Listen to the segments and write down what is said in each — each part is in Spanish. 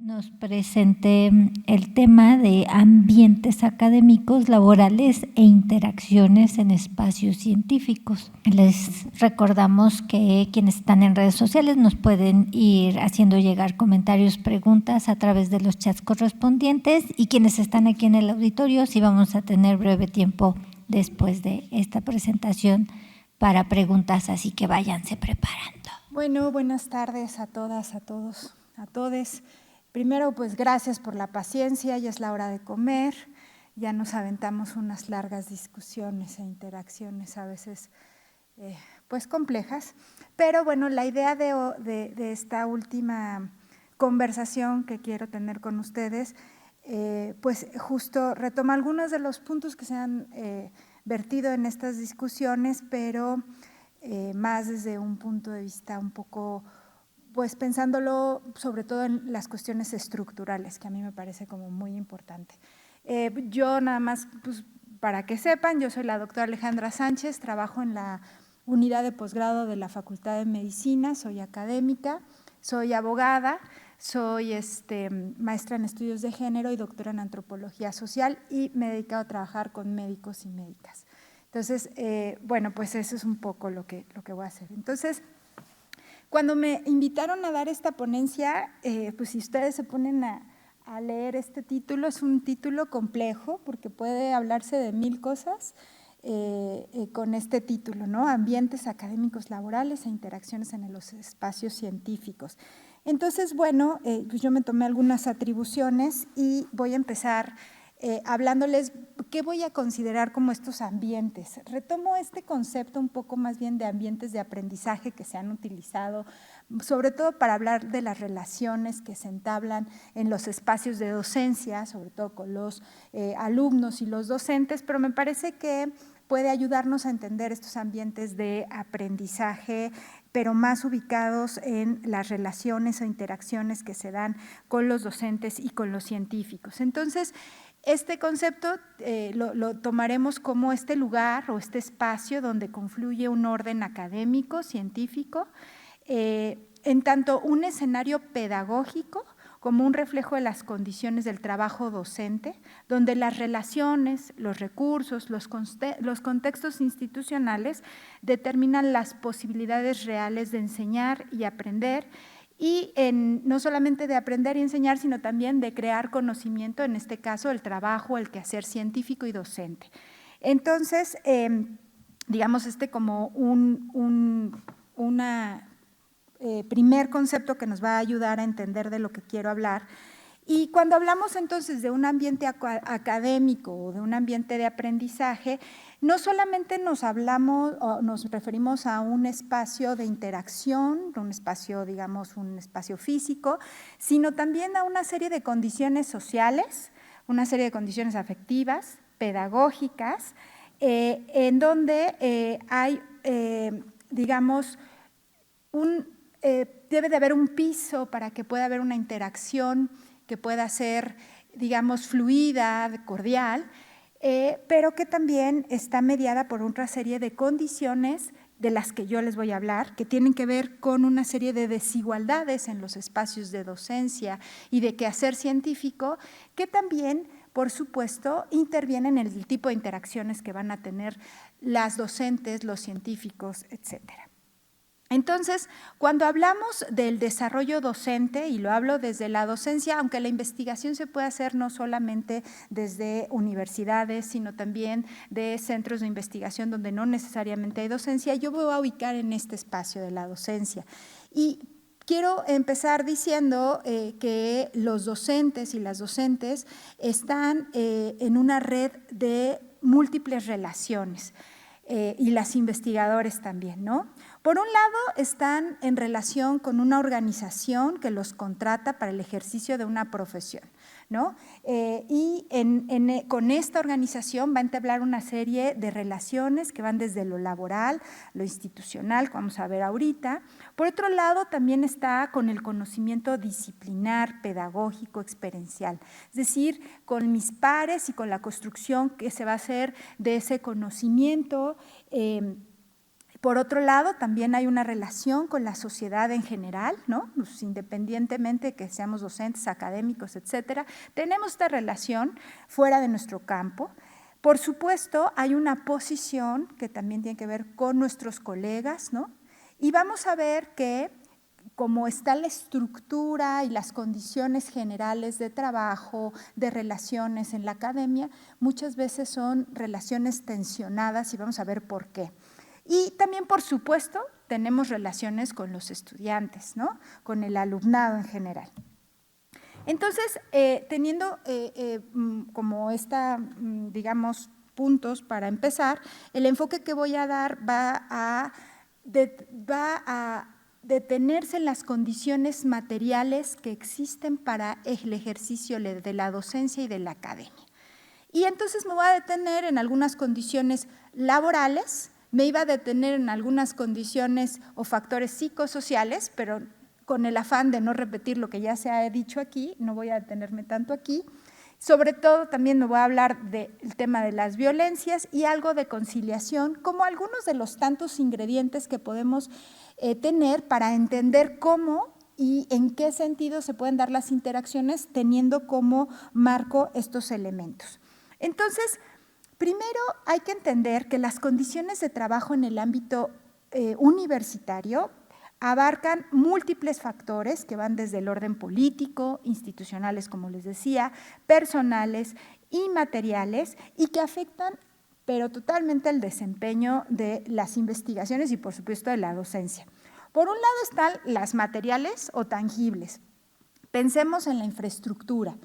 nos presente el tema de ambientes académicos, laborales e interacciones en espacios científicos. Les recordamos que quienes están en redes sociales nos pueden ir haciendo llegar comentarios, preguntas a través de los chats correspondientes, y quienes están aquí en el auditorio sí vamos a tener breve tiempo después de esta presentación para preguntas, así que váyanse preparando. Bueno, buenas tardes a todas, a todos, a todes. Primero, pues gracias por la paciencia, ya es la hora de comer, ya nos aventamos unas largas discusiones e interacciones a veces pues complejas, pero bueno, la idea de esta última conversación que quiero tener con ustedes, pues justo retoma algunos de los puntos que se han vertido en estas discusiones, pero más desde un punto de vista un poco, pues pensándolo sobre todo en las cuestiones estructurales, que a mí me parece como muy importante. Yo nada más, pues para que sepan, yo soy la doctora Alejandra Sánchez, trabajo en la unidad de posgrado de la Facultad de Medicina, soy académica, soy abogada, soy maestra en estudios de género y doctora en antropología social, y me he dedicado a trabajar con médicos y médicas. Entonces, bueno, pues eso es un poco lo que voy a hacer. Entonces, cuando me invitaron a dar esta ponencia, pues si ustedes se ponen a leer este título, es un título complejo porque puede hablarse de 1000 cosas con este título, ¿no? Ambientes académicos laborales e interacciones en los espacios científicos. Entonces, bueno, pues yo me tomé algunas atribuciones y voy a empezar hablándoles qué voy a considerar como estos ambientes. Retomo este concepto un poco más bien de ambientes de aprendizaje que se han utilizado, sobre todo para hablar de las relaciones que se entablan en los espacios de docencia, sobre todo con los alumnos y los docentes, pero me parece que puede ayudarnos a entender estos ambientes de aprendizaje, pero más ubicados en las relaciones o interacciones que se dan con los docentes y con los científicos. Entonces, este concepto lo tomaremos como este lugar o este espacio donde confluye un orden académico, científico, en tanto un escenario pedagógico como un reflejo de las condiciones del trabajo docente, donde las relaciones, los recursos, los contextos institucionales determinan las posibilidades reales de enseñar y aprender, y no solamente de aprender y enseñar, sino también de crear conocimiento, en este caso el trabajo, el quehacer científico y docente. Entonces, digamos como una primer concepto que nos va a ayudar a entender de lo que quiero hablar. Y cuando hablamos entonces de un ambiente académico o de un ambiente de aprendizaje, no solamente nos referimos a un espacio de interacción, un espacio, digamos, un espacio físico, sino también a una serie de condiciones sociales, una serie de condiciones afectivas, pedagógicas, en donde hay, digamos, debe de haber un piso para que pueda haber una interacción que pueda ser, digamos, fluida, cordial, pero que también está mediada por otra serie de condiciones de las que yo les voy a hablar, que tienen que ver con una serie de desigualdades en los espacios de docencia y de quehacer científico, que también, por supuesto, intervienen en el tipo de interacciones que van a tener las docentes, los científicos, etcétera. Entonces, cuando hablamos del desarrollo docente, y lo hablo desde la docencia, aunque la investigación se puede hacer no solamente desde universidades, sino también de centros de investigación donde no necesariamente hay docencia, yo me voy a ubicar en este espacio de la docencia. Y quiero empezar diciendo que los docentes y las docentes están en una red de múltiples relaciones, y las investigadores también, ¿no? Por un lado, están en relación con una organización que los contrata para el ejercicio de una profesión, ¿no? Y con esta organización va a entablar una serie de relaciones que van desde lo laboral, lo institucional, que vamos a ver ahorita. Por otro lado, también está con el conocimiento disciplinar, pedagógico, experiencial, es decir, con mis pares y con la construcción que se va a hacer de ese conocimiento Por otro lado, también hay una relación con la sociedad en general, ¿no? Pues, independientemente de que seamos docentes, académicos, etcétera, tenemos esta relación fuera de nuestro campo. Por supuesto, hay una posición que también tiene que ver con nuestros colegas, ¿no? Y vamos a ver que como está la estructura y las condiciones generales de trabajo, de relaciones en la academia, muchas veces son relaciones tensionadas y vamos a ver por qué. Y también, por supuesto, tenemos relaciones con los estudiantes, ¿no? Con el alumnado en general. Entonces, teniendo como digamos, puntos para empezar, el enfoque que voy a dar va a detenerse en las condiciones materiales que existen para el ejercicio de la docencia y de la academia. Y entonces me voy a detener en algunas condiciones laborales, me iba a detener en algunas condiciones o factores psicosociales, pero con el afán de no repetir lo que ya se ha dicho aquí, no voy a detenerme tanto aquí. Sobre todo también me voy a hablar del tema de las violencias y algo de conciliación, como algunos de los tantos ingredientes que podemos tener para entender cómo y en qué sentido se pueden dar las interacciones teniendo como marco estos elementos. Entonces, primero hay que entender que las condiciones de trabajo en el ámbito universitario abarcan múltiples factores que van desde el orden político, institucionales, como les decía, personales y materiales, y que afectan pero totalmente el desempeño de las investigaciones y, por supuesto, de la docencia. Por un lado están las materiales o tangibles. Pensemos en la infraestructura.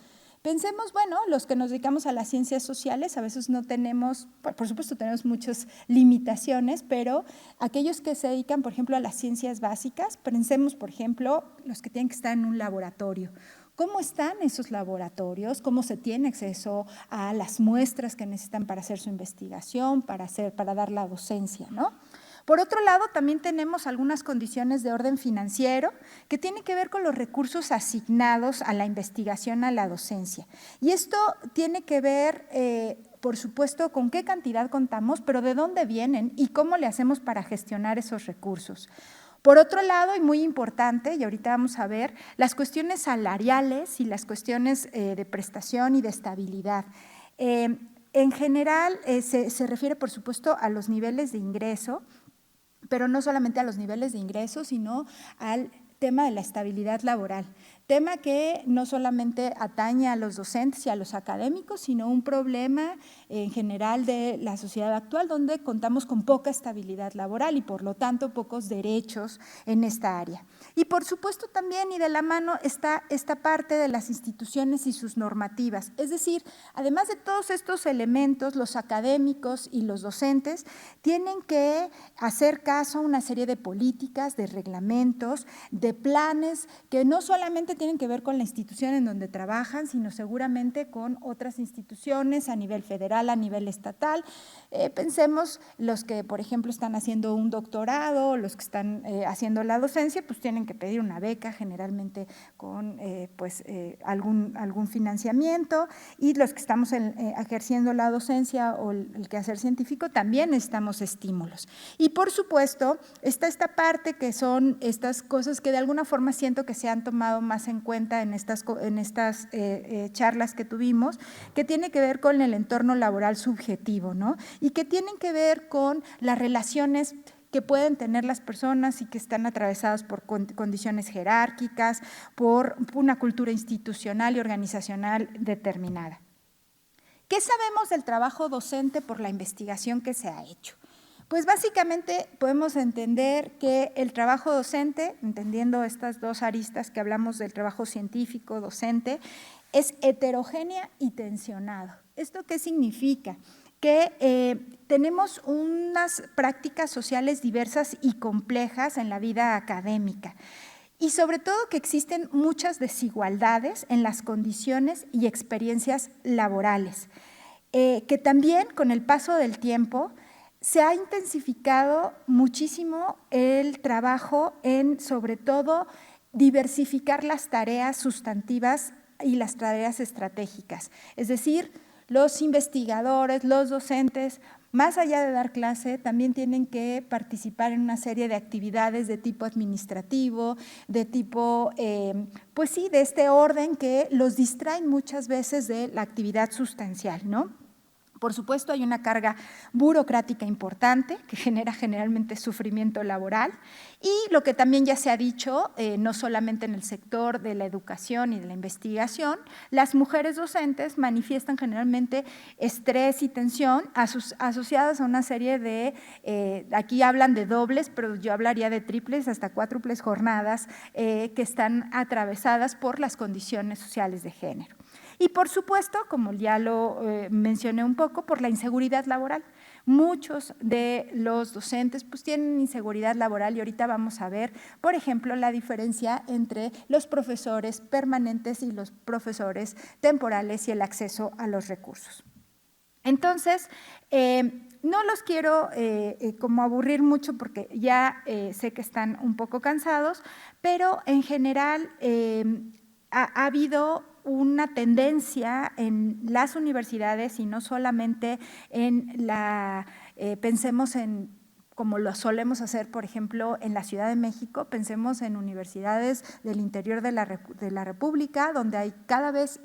Pensemos, bueno, los que nos dedicamos a las ciencias sociales a veces no tenemos, por supuesto tenemos muchas limitaciones, pero aquellos que se dedican, por ejemplo, a las ciencias básicas, pensemos, por ejemplo, los que tienen que estar en un laboratorio. ¿Cómo están esos laboratorios? ¿Cómo se tiene acceso a las muestras que necesitan para hacer su investigación, para dar la docencia, ¿no? Por otro lado, también tenemos algunas condiciones de orden financiero que tienen que ver con los recursos asignados a la investigación, a la docencia. Y esto tiene que ver, por supuesto, con qué cantidad contamos, pero de dónde vienen y cómo le hacemos para gestionar esos recursos. Por otro lado, y muy importante, y ahorita vamos a ver, las cuestiones salariales y las cuestiones de prestación y de estabilidad. En general, se refiere, por supuesto, a los niveles de ingreso, pero no solamente a los niveles de ingresos, sino al tema de la estabilidad laboral, tema que no solamente atañe a los docentes y a los académicos, sino un problema en general de la sociedad actual, donde contamos con poca estabilidad laboral y por lo tanto pocos derechos en esta área. Y por supuesto también y de la mano está esta parte de las instituciones y sus normativas, es decir, además de todos estos elementos, los académicos y los docentes tienen que hacer caso a una serie de políticas, de reglamentos, de planes que no solamente tienen que ver con la institución en donde trabajan, sino seguramente con otras instituciones a nivel federal, a nivel estatal. Pensemos los que, por ejemplo, están haciendo un doctorado, los que están haciendo la docencia, pues tienen que pedir una beca generalmente con algún financiamiento, y los que estamos ejerciendo la docencia o el quehacer científico también necesitamos estímulos. Y por supuesto está esta parte que son estas cosas que de alguna forma siento que se han tomado más en cuenta en estas charlas que tuvimos, que tiene que ver con el entorno laboral subjetivo, ¿no? Y que tienen que ver con las relaciones que pueden tener las personas y que están atravesadas por condiciones jerárquicas, por una cultura institucional y organizacional determinada. ¿Qué sabemos del trabajo docente por la investigación que se ha hecho? Pues básicamente podemos entender que el trabajo docente, entendiendo estas dos aristas que hablamos del trabajo científico, docente, es heterogénea y tensionado. ¿Esto qué significa? Que tenemos unas prácticas sociales diversas y complejas en la vida académica. Y sobre todo que existen muchas desigualdades en las condiciones y experiencias laborales, que también con el paso del tiempo se ha intensificado muchísimo el trabajo en, sobre todo, diversificar las tareas sustantivas y las tareas estratégicas. Es decir, los investigadores, los docentes más allá de dar clase, también tienen que participar en una serie de actividades de tipo administrativo, de tipo, pues sí, de este orden que los distraen muchas veces de la actividad sustancial, ¿no? Por supuesto, hay una carga burocrática importante que genera generalmente sufrimiento laboral y lo que también ya se ha dicho, no solamente en el sector de la educación y de la investigación, las mujeres docentes manifiestan generalmente estrés y tensión asociadas a una serie de, aquí hablan de dobles, pero yo hablaría de triples hasta cuádruples jornadas que están atravesadas por las condiciones sociales de género. Y por supuesto, como ya lo mencioné un poco, por la inseguridad laboral. Muchos de los docentes pues tienen inseguridad laboral y ahorita vamos a ver, por ejemplo, la diferencia entre los profesores permanentes y los profesores temporales y el acceso a los recursos. Entonces, no los quiero como aburrir mucho porque ya sé que están un poco cansados, pero en general ha habido una tendencia en las universidades y no solamente en pensemos en como lo solemos hacer, por ejemplo, en la Ciudad de México, pensemos en universidades del interior de la República, donde hay cada vez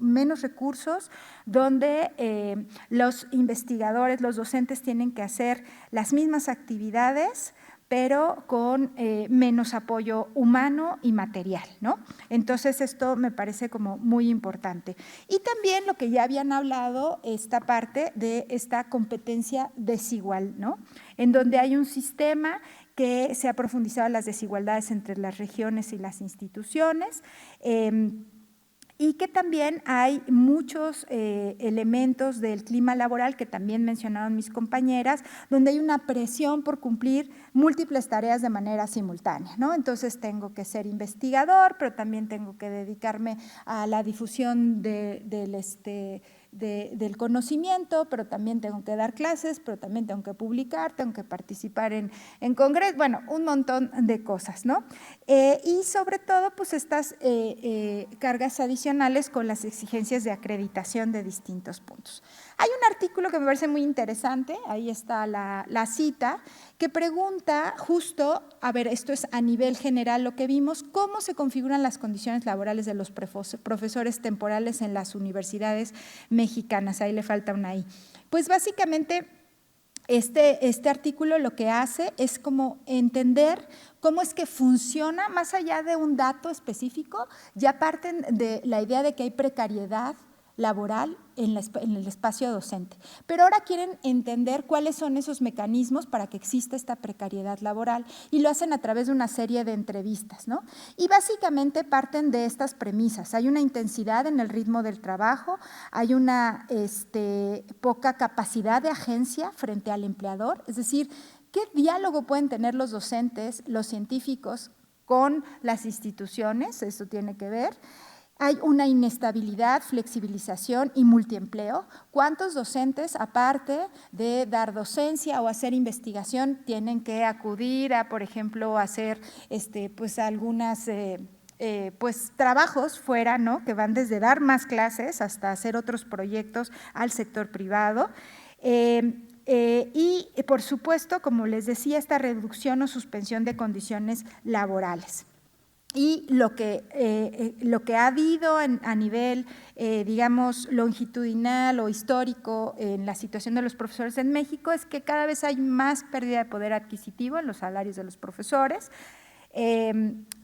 menos recursos, donde los investigadores, los docentes tienen que hacer las mismas actividades, pero con menos apoyo humano y material, ¿no? Entonces, esto me parece como muy importante. Y también lo que ya habían hablado, esta parte de esta competencia desigual, ¿no? En donde hay un sistema que se ha profundizado las desigualdades entre las regiones y las instituciones, y que también hay muchos elementos del clima laboral que también mencionaron mis compañeras, donde hay una presión por cumplir múltiples tareas de manera simultánea, ¿no? Entonces tengo que ser investigador, pero también tengo que dedicarme a la difusión del conocimiento, pero también tengo que dar clases, pero también tengo que publicar, tengo que participar en congresos, bueno, un montón de cosas, ¿no? Y sobre todo, pues estas cargas adicionales con las exigencias de acreditación de distintos puntos. Hay un artículo que me parece muy interesante, ahí está la cita, que pregunta justo, a ver, esto es a nivel general lo que vimos, cómo se configuran las condiciones laborales de los profesores temporales en las universidades mexicanas, ahí le falta una I. Pues básicamente este artículo lo que hace es como entender cómo es que funciona, más allá de un dato específico, ya parten de la idea de que hay precariedad laboral en el espacio docente. Pero ahora quieren entender cuáles son esos mecanismos para que exista esta precariedad laboral y lo hacen a través de una serie de entrevistas, ¿no? Y básicamente parten de estas premisas. Hay una intensidad en el ritmo del trabajo, hay una poca capacidad de agencia frente al empleador, es decir, ¿qué diálogo pueden tener los docentes, los científicos con las instituciones? Eso tiene que ver. Hay una inestabilidad, flexibilización y multiempleo. ¿Cuántos docentes, aparte de dar docencia o hacer investigación, tienen que acudir a, por ejemplo, hacer pues algunas pues trabajos fuera, ¿no? Que van desde dar más clases hasta hacer otros proyectos al sector privado? Y, por supuesto, como les decía, esta reducción o suspensión de condiciones laborales. Y lo que ha habido a nivel, digamos, longitudinal o histórico en la situación de los profesores en México es que cada vez hay más pérdida de poder adquisitivo en los salarios de los profesores.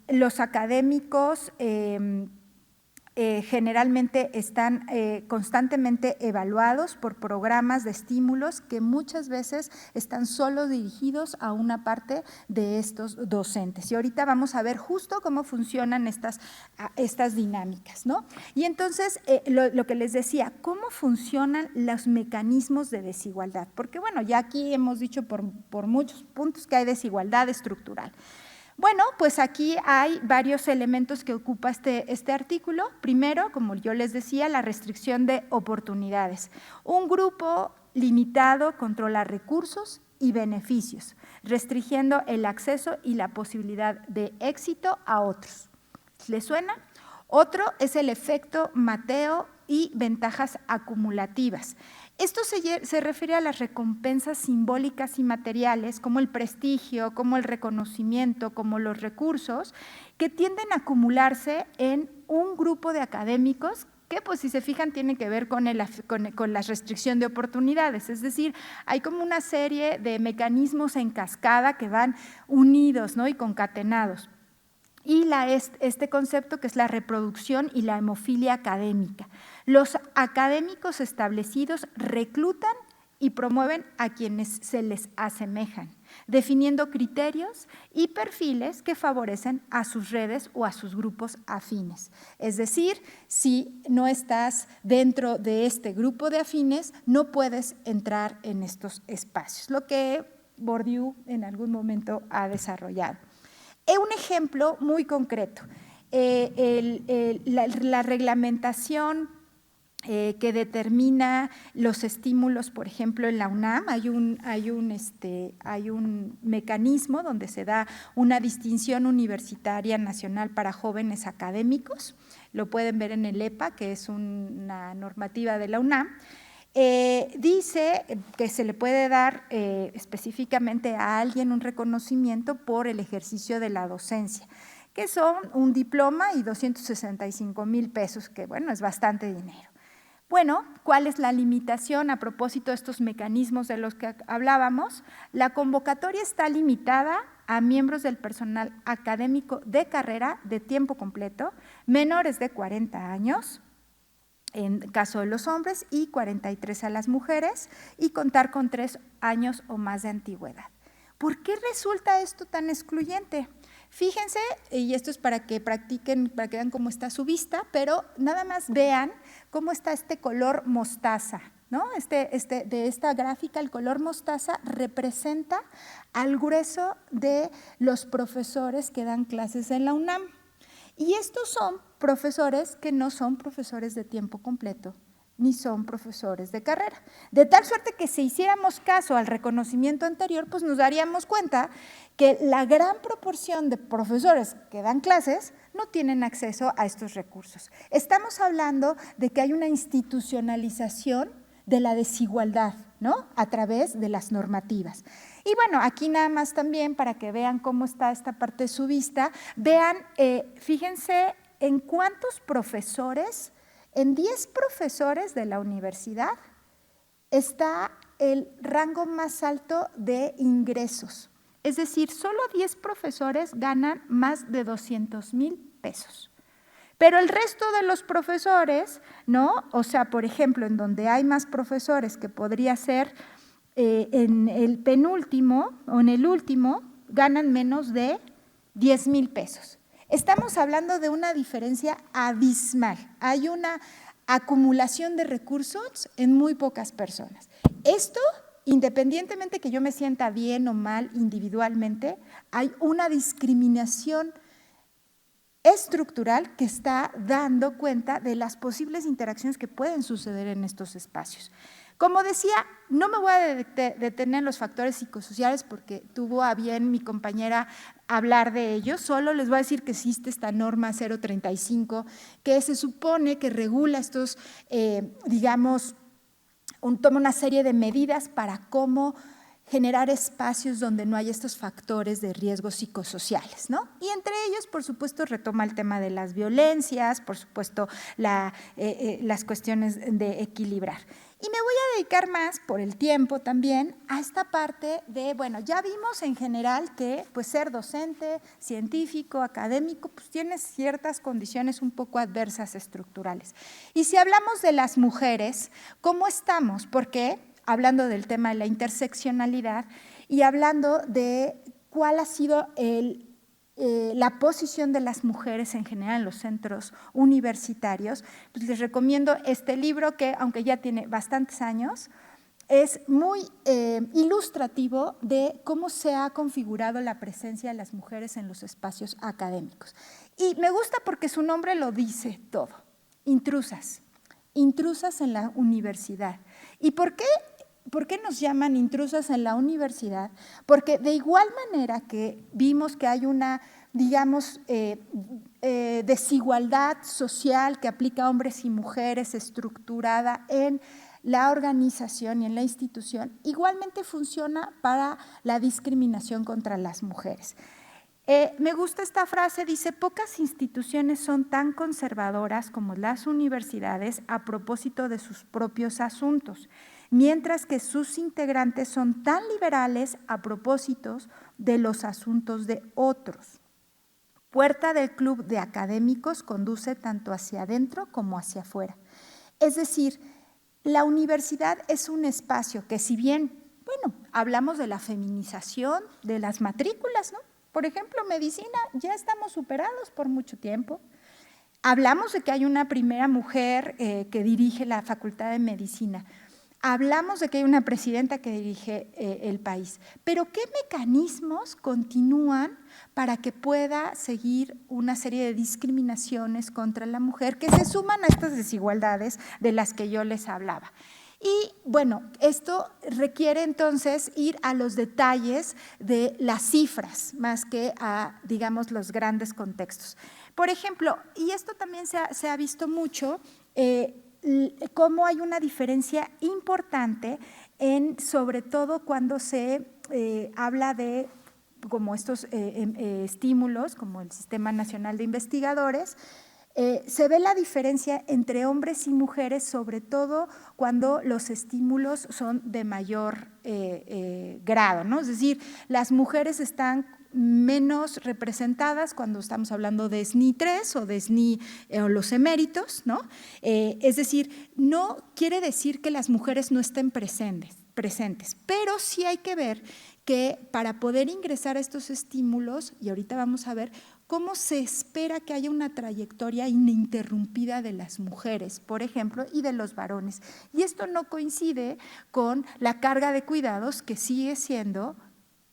Los académicos generalmente están constantemente evaluados por programas de estímulos que muchas veces están solo dirigidos a una parte de estos docentes. Y ahorita vamos a ver justo cómo funcionan estas dinámicas, ¿no? Y entonces, lo que les decía, ¿cómo funcionan los mecanismos de desigualdad? Porque, bueno, ya aquí hemos dicho por muchos puntos que hay desigualdad estructural. Bueno, pues aquí hay varios elementos que ocupa este artículo. Primero, como yo les decía, la restricción de oportunidades. Un grupo limitado controla recursos y beneficios, restringiendo el acceso y la posibilidad de éxito a otros. ¿Les suena? Otro es el efecto Mateo y ventajas acumulativas. Esto se refiere a las recompensas simbólicas y materiales, como el prestigio, como el reconocimiento, como los recursos, que tienden a acumularse en un grupo de académicos que, pues, si se fijan, tiene que ver con la restricción de oportunidades. Es decir, hay como una serie de mecanismos en cascada que van unidos, ¿no?, y concatenados. Y este concepto que es la reproducción y la hemofilia académica. Los académicos establecidos reclutan y promueven a quienes se les asemejan, definiendo criterios y perfiles que favorecen a sus redes o a sus grupos afines. Es decir, si no estás dentro de este grupo de afines, no puedes entrar en estos espacios, lo que Bourdieu en algún momento ha desarrollado. Un ejemplo muy concreto, la reglamentación que determina los estímulos, por ejemplo, en la UNAM, hay un mecanismo donde se da una distinción universitaria nacional para jóvenes académicos, lo pueden ver en el EPA, que es una normativa de la UNAM. Dice que se le puede dar específicamente a alguien un reconocimiento por el ejercicio de la docencia, que son un diploma y 265,000 pesos, que bueno, es bastante dinero. Bueno, ¿cuál es la limitación a propósito de estos mecanismos de los que hablábamos? La convocatoria está limitada a miembros del personal académico de carrera de tiempo completo, menores de 40 años, en caso de los hombres, y 43 a las mujeres, y contar con 3 años o más de antigüedad. ¿Por qué resulta esto tan excluyente? Fíjense, y esto es para que practiquen, para que vean cómo está su vista, pero nada más vean cómo está este color mostaza, ¿no? De esta gráfica, el color mostaza representa al grueso de los profesores que dan clases en la UNAM. Y estos son profesores que no son profesores de tiempo completo, ni son profesores de carrera. De tal suerte que si hiciéramos caso al reconocimiento anterior, pues nos daríamos cuenta que la gran proporción de profesores que dan clases no tienen acceso a estos recursos. Estamos hablando de que hay una institucionalización de la desigualdad, ¿no?, a través de las normativas. Y bueno, aquí nada más también para que vean cómo está esta parte de su vista, vean, fíjense en cuántos profesores, en 10 profesores de la universidad está el rango más alto de ingresos. Es decir, solo 10 profesores ganan más de 200,000 pesos. Pero el resto de los profesores, ¿no? O sea, por ejemplo, en donde hay más profesores, que podría ser en el penúltimo o en el último, ganan menos de 10,000 pesos. Estamos hablando de una diferencia abismal. Hay una acumulación de recursos en muy pocas personas. Esto, independientemente que yo me sienta bien o mal individualmente, hay una discriminación estructural que está dando cuenta de las posibles interacciones que pueden suceder en estos espacios. Como decía, no me voy a detener en los factores psicosociales porque tuvo a bien mi compañera hablar de ellos, solo les voy a decir que existe esta norma 035 que se supone que regula estos, toma una serie de medidas para cómo generar espacios donde no hay estos factores de riesgo psicosociales, ¿no? Y entre ellos, por supuesto, retoma el tema de las violencias, por supuesto, las cuestiones de equilibrar. Y me voy a dedicar más, por el tiempo también, a esta parte de, bueno, ya vimos en general que pues, ser docente, científico, académico, pues tiene ciertas condiciones un poco adversas estructurales. Y si hablamos de las mujeres, ¿cómo estamos? Porque hablando del tema de la interseccionalidad y hablando de cuál ha sido la posición de las mujeres en general en los centros universitarios, pues les recomiendo este libro que, aunque ya tiene bastantes años, es muy ilustrativo de cómo se ha configurado la presencia de las mujeres en los espacios académicos. Y me gusta porque su nombre lo dice todo, intrusas en la universidad. ¿Y por qué nos llaman intrusas en la universidad? Porque de igual manera que vimos que hay una, digamos, desigualdad social que aplica a hombres y mujeres estructurada en la organización y en la institución, igualmente funciona para la discriminación contra las mujeres. Me gusta esta frase, dice, pocas instituciones son tan conservadoras como las universidades a propósito de sus propios asuntos, mientras que sus integrantes son tan liberales a propósito de los asuntos de otros. Puerta del club de académicos conduce tanto hacia adentro como hacia afuera. Es decir, la universidad es un espacio que, si bien, bueno, hablamos de la feminización de las matrículas, ¿no? Por ejemplo, medicina, ya estamos superados por mucho tiempo. Hablamos de que hay una primera mujer que dirige la Facultad de Medicina. Hablamos de que hay una presidenta que dirige el país. Pero ¿qué mecanismos continúan para que pueda seguir una serie de discriminaciones contra la mujer que se suman a estas desigualdades de las que yo les hablaba? Y bueno, esto requiere entonces ir a los detalles de las cifras más que a, digamos, los grandes contextos. Por ejemplo, y esto también se ha visto mucho, cómo hay una diferencia importante sobre todo cuando se habla de como estos estímulos, como el Sistema Nacional de Investigadores. Se ve la diferencia entre hombres y mujeres, sobre todo cuando los estímulos son de mayor grado, ¿no? Es decir, las mujeres están menos representadas cuando estamos hablando de SNI 3 o de SNI o los eméritos, ¿no? Es decir, no quiere decir que las mujeres no estén presentes, pero sí hay que ver que para poder ingresar a estos estímulos, y ahorita vamos a ver cómo se espera que haya una trayectoria ininterrumpida de las mujeres, por ejemplo, y de los varones. Y esto no coincide con la carga de cuidados que sigue siendo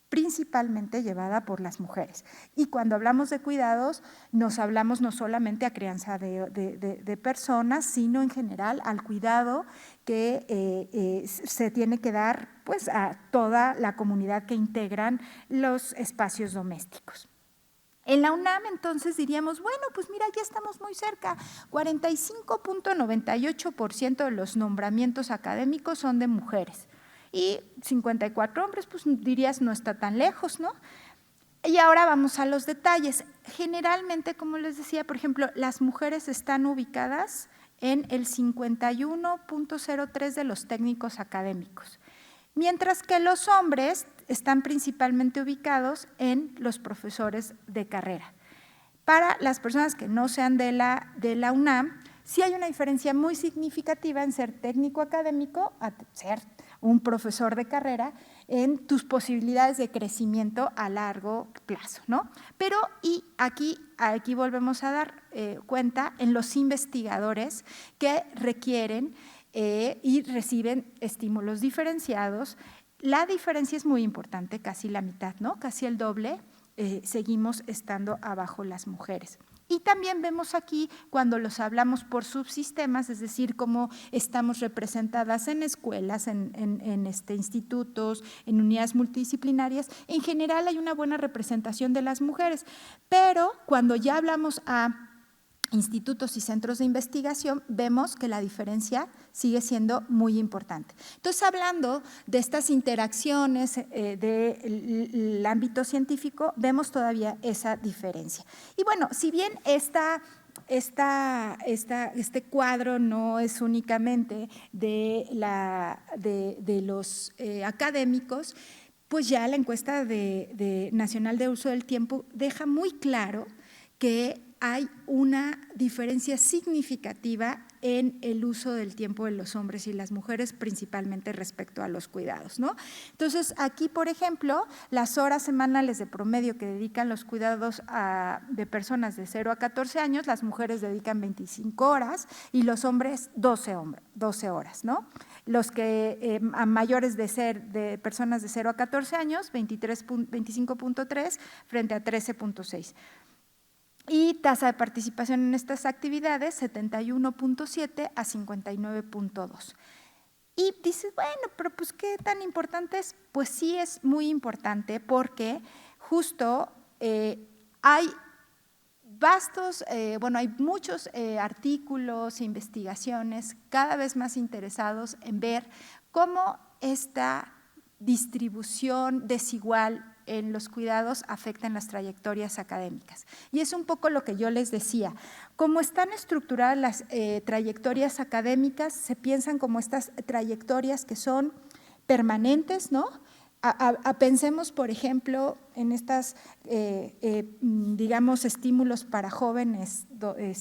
principalmente llevada por las mujeres. Y cuando hablamos de cuidados, nos hablamos no solamente a crianza de personas, sino en general al cuidado que se tiene que dar pues, a toda la comunidad que integran los espacios domésticos. En la UNAM entonces diríamos, bueno, pues mira, ya estamos muy cerca, 45.98% de los nombramientos académicos son de mujeres y 54 hombres, pues dirías no está tan lejos, ¿no? Y ahora vamos a los detalles. Generalmente, como les decía, por ejemplo, las mujeres están ubicadas en el 51.03 de los técnicos académicos, mientras que los hombres están principalmente ubicados en los profesores de carrera. Para las personas que no sean de la UNAM, sí hay una diferencia muy significativa en ser técnico académico a ser un profesor de carrera en tus posibilidades de crecimiento a largo plazo, ¿no? Pero y aquí volvemos a dar cuenta en los investigadores que requieren y reciben estímulos diferenciados. La diferencia es muy importante, casi la mitad, ¿no? Casi el doble, seguimos estando abajo las mujeres. Y también vemos aquí cuando los hablamos por subsistemas, es decir, cómo estamos representadas en escuelas, en institutos, en unidades multidisciplinarias. En general hay una buena representación de las mujeres, pero cuando ya hablamos a institutos y centros de investigación, vemos que la diferencia sigue siendo muy importante. Entonces, hablando de estas interacciones del ámbito científico, vemos todavía esa diferencia. Y bueno, si bien este cuadro no es únicamente de los académicos, pues ya la encuesta nacional de uso del tiempo deja muy claro que hay una diferencia significativa en el uso del tiempo de los hombres y las mujeres, principalmente respecto a los cuidados, ¿no? Entonces, aquí, por ejemplo, las horas semanales de promedio que dedican los cuidados de personas de 0 a 14 años, las mujeres dedican 25 horas y los hombres 12 horas, ¿no? Los que a mayores de personas de 0 a 14 años, 25.3 frente a 13.6. Y tasa de participación en estas actividades, 71.7 a 59.2. Y dices, bueno, pero pues ¿qué tan importante es? Pues sí es muy importante porque justo hay hay muchos artículos e investigaciones cada vez más interesados en ver cómo esta distribución desigual en los cuidados afectan las trayectorias académicas. Y es un poco lo que yo les decía. Como están estructuradas las trayectorias académicas, se piensan como estas trayectorias que son permanentes, ¿no? Pensemos, por ejemplo, en estas, digamos, estímulos para jóvenes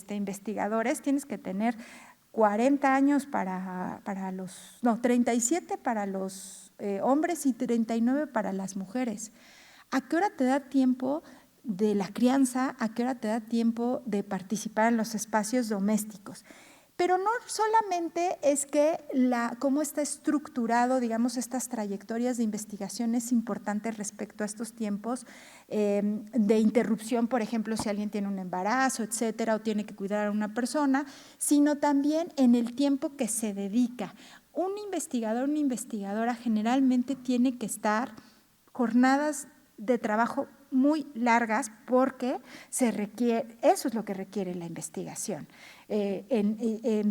investigadores. Tienes que tener 40 años para los, no, 37 para los hombres y 39 para las mujeres. ¿A qué hora te da tiempo de la crianza? ¿A qué hora te da tiempo de participar en los espacios domésticos? Pero no solamente es que cómo está estructurado, digamos, estas trayectorias de investigación es importante respecto a estos tiempos de interrupción, por ejemplo, si alguien tiene un embarazo, etcétera, o tiene que cuidar a una persona, sino también en el tiempo que se dedica. Un investigador, una investigadora generalmente tiene que estar jornadas de trabajo muy largas porque eso es lo que requiere la investigación.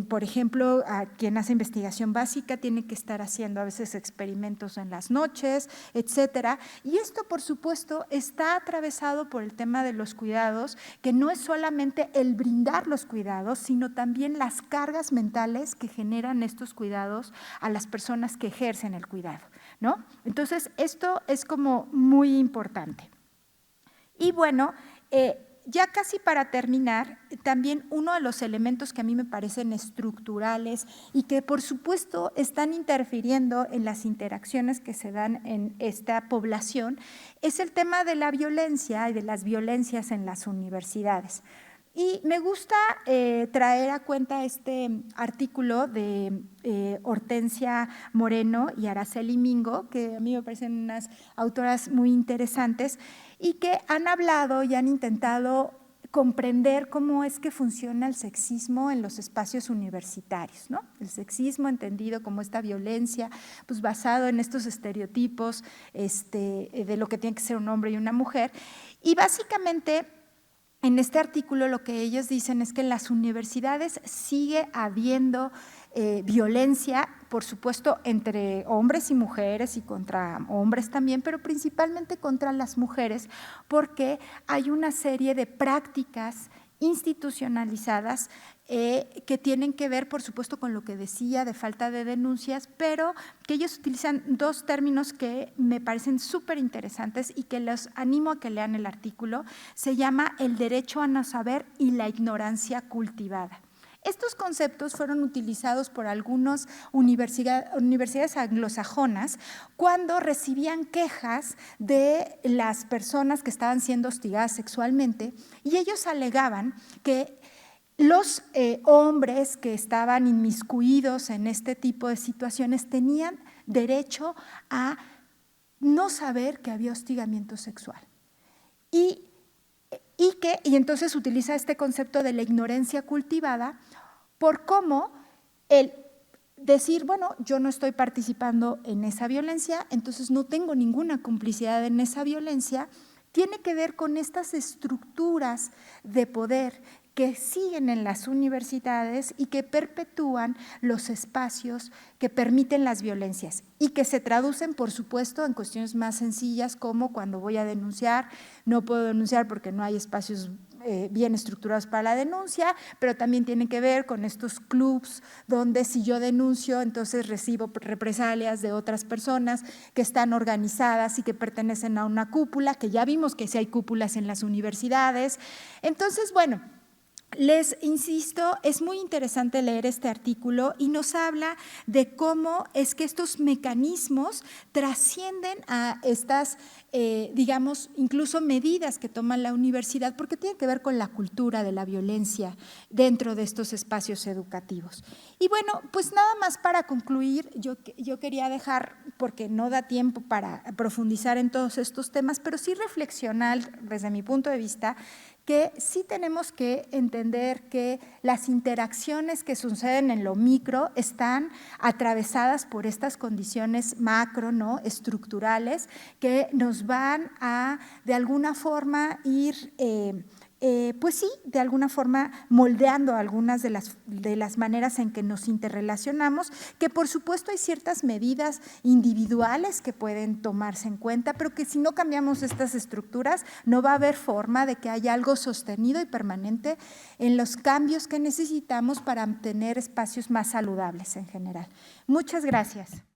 Por ejemplo, a quien hace investigación básica tiene que estar haciendo a veces experimentos en las noches, etcétera. Y esto, por supuesto, está atravesado por el tema de los cuidados, que no es solamente el brindar los cuidados, sino también las cargas mentales que generan estos cuidados a las personas que ejercen el cuidado, ¿no? Entonces, esto es como muy importante. Y bueno, ya casi para terminar, también uno de los elementos que a mí me parecen estructurales y que por supuesto están interfiriendo en las interacciones que se dan en esta población es el tema de la violencia y de las violencias en las universidades. Y me gusta traer a cuenta este artículo de Hortensia Moreno y Araceli Mingo, que a mí me parecen unas autoras muy interesantes y que han hablado y han intentado comprender cómo es que funciona el sexismo en los espacios universitarios, ¿no? El sexismo entendido como esta violencia, pues basado en estos estereotipos de lo que tiene que ser un hombre y una mujer. Y básicamente, en este artículo lo que ellos dicen es que en las universidades sigue habiendo violencia, por supuesto, entre hombres y mujeres y contra hombres también, pero principalmente contra las mujeres, porque hay una serie de prácticas institucionalizadas que tienen que ver, por supuesto, con lo que decía de falta de denuncias, pero que ellos utilizan dos términos que me parecen súper interesantes y que los animo a que lean el artículo. Se llama el derecho a no saber y la ignorancia cultivada. Estos conceptos fueron utilizados por algunas universidades anglosajonas cuando recibían quejas de las personas que estaban siendo hostigadas sexualmente y ellos alegaban que los hombres que estaban inmiscuidos en este tipo de situaciones tenían derecho a no saber que había hostigamiento sexual. Y entonces utiliza este concepto de la ignorancia cultivada por cómo el decir, bueno, yo no estoy participando en esa violencia, entonces no tengo ninguna complicidad en esa violencia, tiene que ver con estas estructuras de poder que siguen en las universidades y que perpetúan los espacios que permiten las violencias y que se traducen, por supuesto, en cuestiones más sencillas como cuando voy a denunciar, no puedo denunciar porque no hay espacios bien estructurados para la denuncia, pero también tiene que ver con estos clubs donde si yo denuncio, entonces recibo represalias de otras personas que están organizadas y que pertenecen a una cúpula, que ya vimos que sí hay cúpulas en las universidades. Entonces, bueno, les insisto, es muy interesante leer este artículo y nos habla de cómo es que estos mecanismos trascienden a estas, digamos, incluso medidas que toma la universidad, porque tiene que ver con la cultura de la violencia dentro de estos espacios educativos. Y bueno, pues nada más para concluir, yo quería dejar, porque no da tiempo para profundizar en todos estos temas, pero sí reflexionar desde mi punto de vista que sí tenemos que entender que las interacciones que suceden en lo micro están atravesadas por estas condiciones macro, ¿no?, estructurales, que nos van a, de alguna forma, ir pues sí, de alguna forma moldeando algunas de las maneras en que nos interrelacionamos, que por supuesto hay ciertas medidas individuales que pueden tomarse en cuenta, pero que si no cambiamos estas estructuras no va a haber forma de que haya algo sostenido y permanente en los cambios que necesitamos para tener espacios más saludables en general. Muchas gracias.